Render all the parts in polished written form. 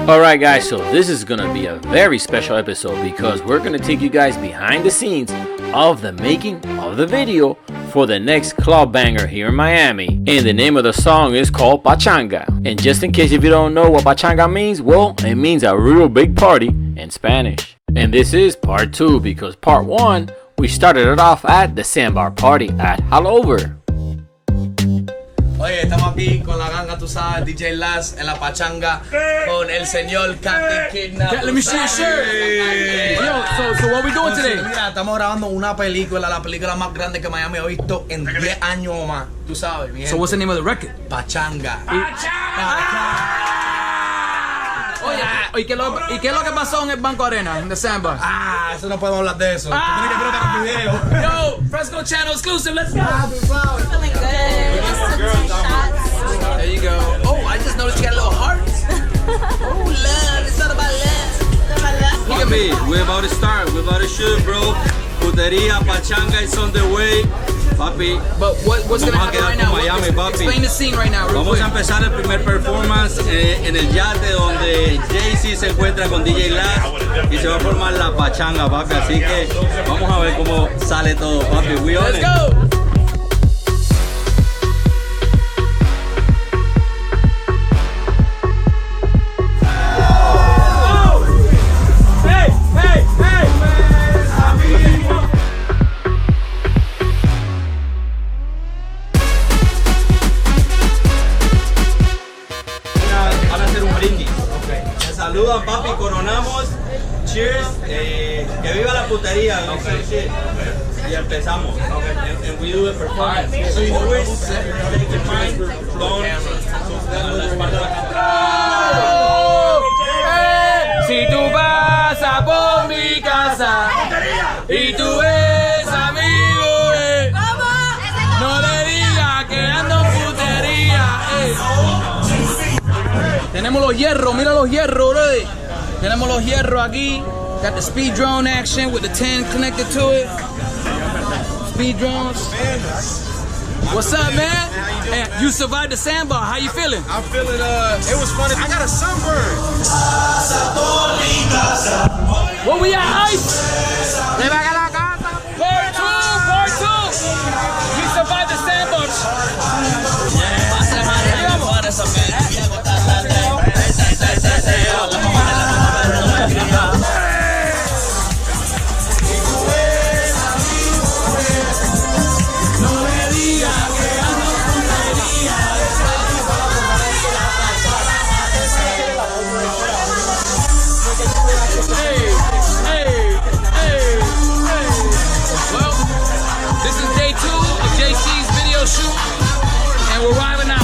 Alright guys, so this is gonna be a very special episode because we're gonna take you guys behind the scenes of the making of the video for the next club banger here in Miami. And the name of the song is called Pachanga. And just in case if you don't know what Pachanga means, well, it means a real big party in Spanish. And this is part 2 because part 1, we started it off at the sandbar party at Hialeah. Oye, estamos aquí con la ganga, tú sabes, DJ Laz en la pachanga con el señor Captain Kidnap. Let me see your shirt. Yo, so what we doing today? Mira, estamos grabando una película, la película más grande que Miami ha visto en 10 años o más. Tú sabes, mi gente. So what's the name of the record? Pachanga. Oye, ¿y qué es lo que pasó en el Banco Arena, en the sandbar? Eso no podemos hablar de eso. Tú tienes que ver para el video. Yo, Fresco Channel exclusive, let's go. Feeling good. There you go. Oh, I just noticed you got a little heart. Oh, love. It's not about love. Look at me, we're about to start, we're about to shoot, bro. Puteria, Pachanga is on the way. Papi, But what's gonna happen right now? Miami, papi. Explain the scene right now, real Vamos quick. a empezar el primer performance en el yate donde Jay-Z se encuentra con DJ Laz y se va a formar la Pachanga, papi. Así que vamos a ver cómo sale todo, papi. We on Let's it. go. Van a hacer un brindis. Se saludan, papi, coronamos. Cheers. Que viva la putería. Y empezamos. And we do the performance. So you always take the microphone. Si tú pasas por mi casa y tú ves amigo, no le digas que ando en putería. Tenemos los hierros, mira los hierros, bro. Tenemos los hierros aquí. Got the speed drone action with the 10 connected to it. Speed drones. What's up, man? Hey, you survived the sandbar. How you feeling? I'm feeling, it was funny. I got a sunburn. Where we at, Ice? Part two. You survived the sandbar. Well, this is day 2 of JC's video shoot, and we're arriving out.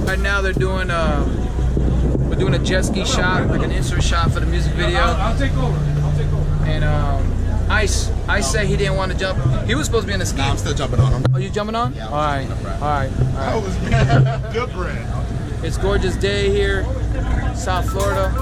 Right now they're doing we're doing a jet ski shot, like an insert shot for the music video. I'll take over. And Ice said he didn't want to jump. He was supposed to be in the ski. I'm still jumping on him. Oh, you jumping on? Yeah, all right. That was good brand. It's a gorgeous day here, South Florida.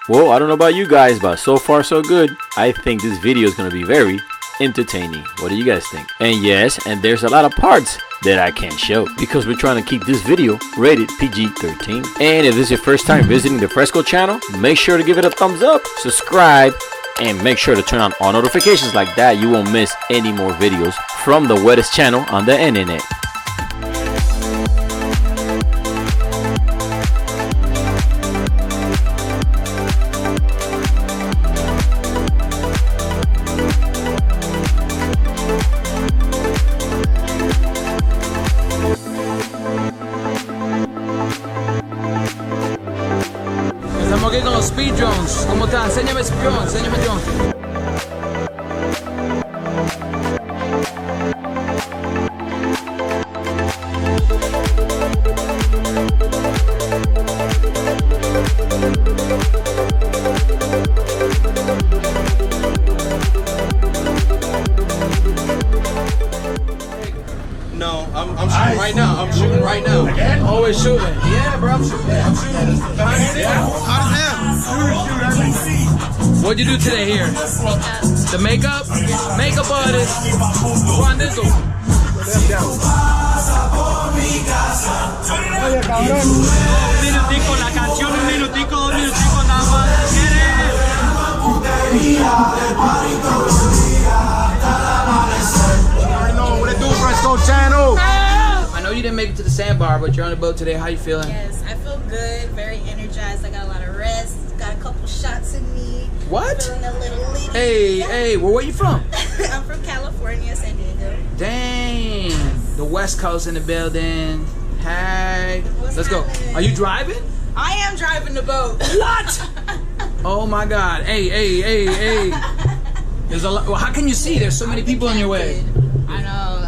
Well, I don't know about you guys, but so far so good. I think this video is going to be very entertaining. What do you guys think? And yes, and there's a lot of parts that I can't show because we're trying to keep this video rated PG-13. And if this is your first time visiting the Fresco channel, make sure to give it a thumbs up, subscribe, and make sure to turn on all notifications. Like that you won't miss any more videos from the wettest channel on the internet. Estamos aquí con los speed drones. ¿Cómo está? Enséñame el drone, enséñame el drone. No, I'm shooting right now. I'm shooting right now. Always shooting. Yeah, bro, I'm shooting. Behind the scenes. How does that? What'd you do today here? The makeup? Makeup artist. Juan Dizzle. Un minutico, la canción, un minutico, 2 minuticos nada más. What it do, Fresco Channel? I know you didn't make it to the sandbar, but you're on the boat today. How you feeling? Yes, I feel good, very energized. I got a lot of rest, got a couple shots in me. What? Feeling a little litty. Hey, well, where you from? I'm from California, San Diego. Dang, the West Coast in the building. Hey, What's let's go. happening? Are you driving? I am driving the boat. What? Oh my God. Hey. There's a lot. Well, how can you see? There's so many people in your way. I know.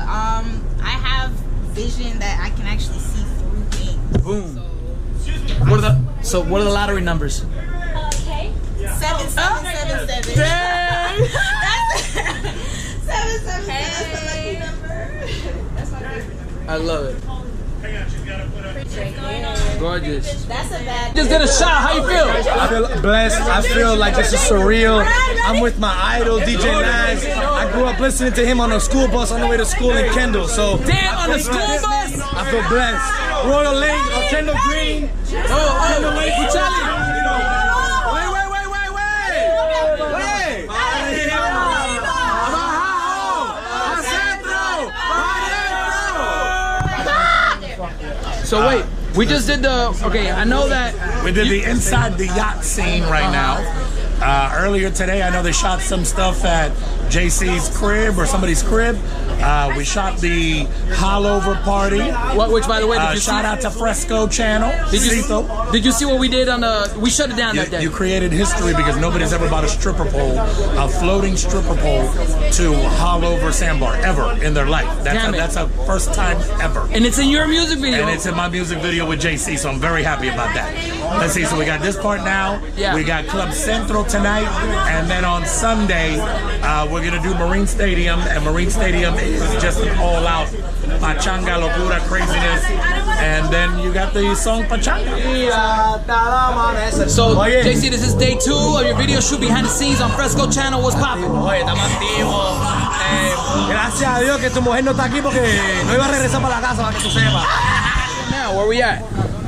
I have vision that I can actually see through things. Boom. So what are the lottery numbers? Okay. 7777. Dang. That's 777. That's the lucky number. That's my favorite number. I love it. Gorgeous. That's a bad. Just did a shot. How you feel? I feel blessed. I feel like this is surreal. I'm with my idol, DJ Laz. I grew up listening to him on a school bus on the way to school in Kendall. So Damn, on the school bus? I feel blessed. Royal Link, Kendall Green. Oh, wait, Charlie. So wait, we just did the, okay, I know that. We did the inside the yacht scene right now. Earlier today, I know they shot some stuff at JC's crib or somebody's crib. We shot the Hollover party. Which, by the way, did you shout out to Fresco Channel. Did you see what we did on the? We shut it down that day. You created history because nobody's ever bought a stripper pole, a floating stripper pole, to Hollover sandbar ever in their life. That's a first time ever. And it's in your music video. And it's in my music video with JC, so I'm very happy about that. Let's see, so we got this part now. Yeah. We got Club Centro tonight, and then on Sunday, we're gonna do Marine Stadium, and Marine Stadium is just an all-out Pachanga, locura, craziness, and then you got the song Pachanga. So, JC, this is day 2 of your video shoot behind the scenes on Fresco Channel. What's poppin'? Oye, estamos activos. Gracias a Dios que tu mujer no está aquí porque no iba a regresar para la casa para que tú sepas. Now, where we at?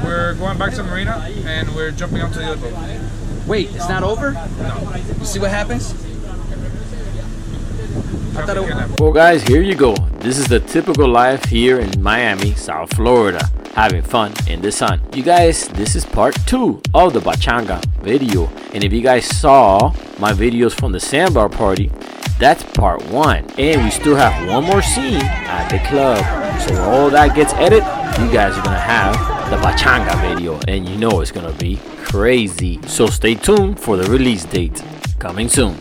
We're going back to the marina and we're jumping onto the other boat. Wait, it's not over? No. You see what happens? Well guys, here you go. This is the typical life here in Miami, South Florida, having fun in the sun. You guys, this is part 2 of the Pachanga video, and if you guys saw my videos from the sandbar party, that's part 1, and we still have one more scene at the club. So when all that gets edited, you guys are gonna have the Pachanga video, and you know it's gonna be crazy. So stay tuned for the release date coming soon.